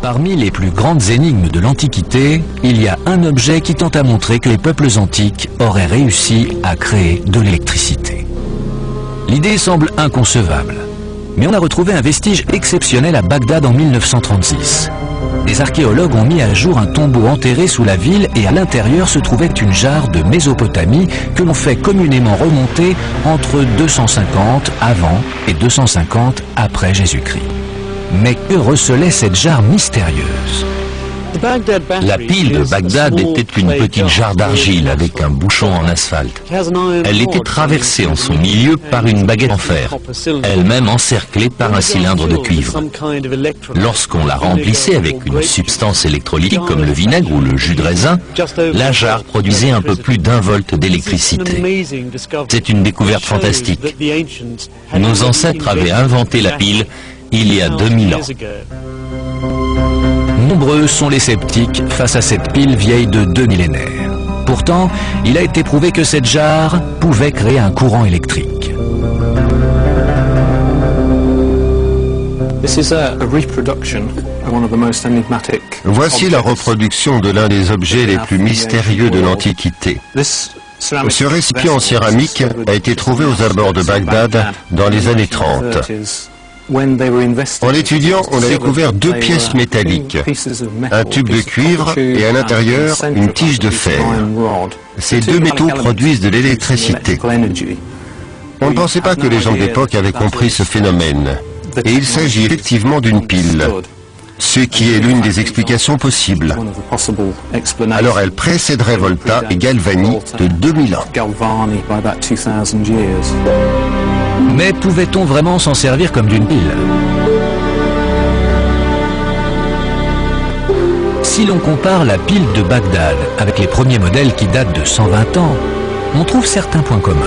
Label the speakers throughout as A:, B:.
A: Parmi les plus grandes énigmes de l'Antiquité, il y a un objet qui tente à montrer que les peuples antiques auraient réussi à créer de l'électricité. L'idée semble inconcevable, mais on a retrouvé un vestige exceptionnel à Bagdad en 1936. Des archéologues ont mis à jour un tombeau enterré sous la ville et à l'intérieur se trouvait une jarre de Mésopotamie que l'on fait communément remonter entre 250 avant et 250 après Jésus-Christ. Mais que recelait cette jarre mystérieuse?
B: La pile de Bagdad était une petite jarre d'argile avec un bouchon en asphalte. Elle était traversée en son milieu par une baguette en fer, elle-même encerclée par un cylindre de cuivre. Lorsqu'on la remplissait avec une substance électrolytique comme le vinaigre ou le jus de raisin, la jarre produisait un peu plus d'1 volt d'électricité. C'est une découverte fantastique. Nos ancêtres avaient inventé la pile il y a 2000 ans.
A: Nombreux sont les sceptiques face à cette pile vieille de 2 millénaires. Pourtant, il a été prouvé que cette jarre pouvait créer un courant électrique.
C: Voici la reproduction de l'un des objets les plus mystérieux de l'Antiquité. Ce récipient en céramique a été trouvé aux abords de Bagdad dans les années 30. En l'étudiant, on a découvert 2 pièces métalliques, un tube de cuivre et à l'intérieur une tige de fer. Ces 2 métaux produisent de l'électricité. On ne pensait pas que les gens de l'époque avaient compris ce phénomène. Et il s'agit effectivement d'une pile, ce qui est l'une des explications possibles. Alors elle précéderait Volta et Galvani de 2000 ans.
A: Mais pouvait-on vraiment s'en servir comme d'une pile? Si l'on compare la pile de Bagdad avec les premiers modèles qui datent de 120 ans, on trouve certains points communs.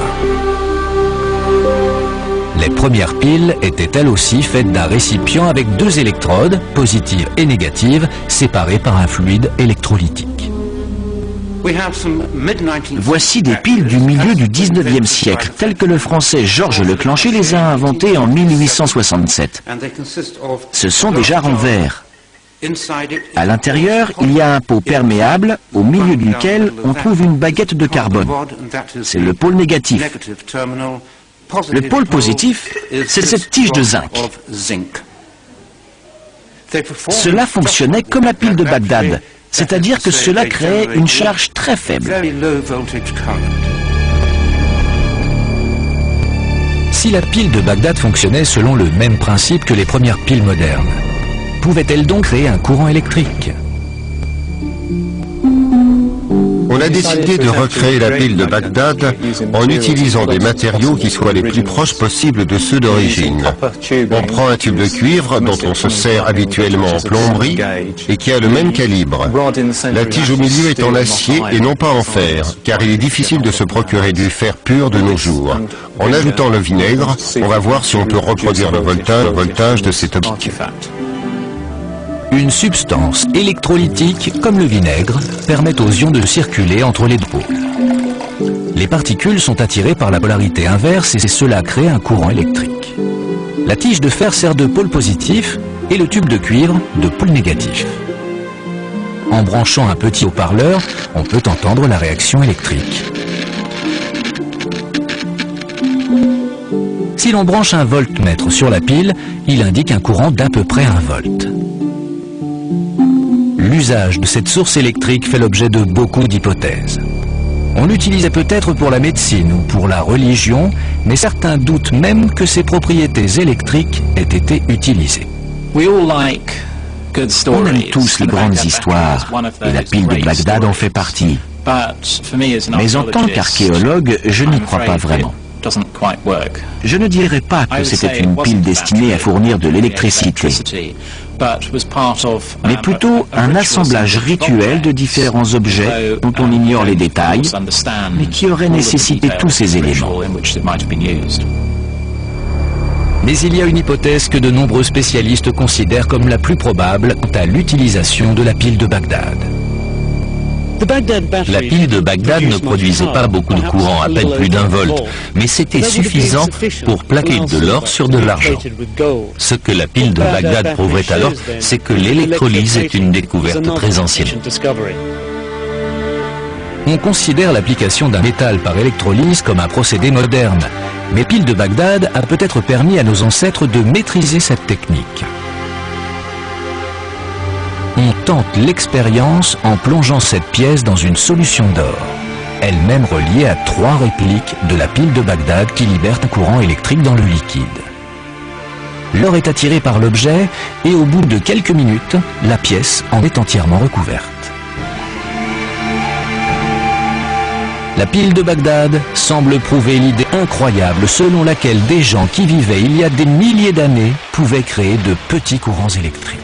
A: Les premières piles étaient elles aussi faites d'un récipient avec 2 électrodes, positives et négatives, séparées par un fluide électrolytique.
D: Voici des piles du milieu du 19e siècle, telles que le français Georges Leclanché les a inventées en 1867. Ce sont des jarres en verre. À l'intérieur, il y a un pot perméable, au milieu duquel on trouve une baguette de carbone. C'est le pôle négatif. Le pôle positif, c'est cette tige de zinc. Cela fonctionnait comme la pile de Bagdad, c'est-à-dire que cela créait une charge très faible.
A: Si la pile de Bagdad fonctionnait selon le même principe que les premières piles modernes, pouvait-elle donc créer un courant électrique?
C: On a décidé de recréer la pile de Bagdad en utilisant des matériaux qui soient les plus proches possibles de ceux d'origine. On prend un tube de cuivre dont on se sert habituellement en plomberie et qui a le même calibre. La tige au milieu est en acier et non pas en fer, car il est difficile de se procurer du fer pur de nos jours. En ajoutant le vinaigre, on va voir si on peut reproduire le voltage de cet objet.
A: Une substance électrolytique, comme le vinaigre, permet aux ions de circuler entre les 2 pôles. Les particules sont attirées par la polarité inverse et cela crée un courant électrique. La tige de fer sert de pôle positif et le tube de cuivre de pôle négatif. En branchant un petit haut-parleur, on peut entendre la réaction électrique. Si l'on branche un voltmètre sur la pile, il indique un courant d'à peu près 1 volt. L'usage de cette source électrique fait l'objet de beaucoup d'hypothèses. On l'utilisait peut-être pour la médecine ou pour la religion, mais certains doutent même que ses propriétés électriques aient été utilisées.
D: On aime tous les grandes histoires, et la pile de Bagdad en fait partie. Mais en tant qu'archéologue, je n'y crois pas vraiment. Je ne dirais pas que c'était une pile destinée à fournir de l'électricité, mais plutôt un assemblage rituel de différents objets dont on ignore les détails, mais qui aurait nécessité tous ces éléments.
A: Mais il y a une hypothèse que de nombreux spécialistes considèrent comme la plus probable quant à l'utilisation de la pile de Bagdad.
B: La pile de Bagdad ne produisait pas beaucoup de courant, à peine plus d'1 volt, mais c'était suffisant pour plaquer de l'or sur de l'argent. Ce que la pile de Bagdad prouverait alors, c'est que l'électrolyse est une découverte très ancienne.
A: On considère l'application d'un métal par électrolyse comme un procédé moderne, mais pile de Bagdad a peut-être permis à nos ancêtres de maîtriser cette technique. On tente l'expérience en plongeant cette pièce dans une solution d'or, elle-même reliée à 3 répliques de la pile de Bagdad qui libèrent un courant électrique dans le liquide. L'or est attiré par l'objet et au bout de quelques minutes, la pièce en est entièrement recouverte. La pile de Bagdad semble prouver l'idée incroyable selon laquelle des gens qui vivaient il y a des milliers d'années pouvaient créer de petits courants électriques.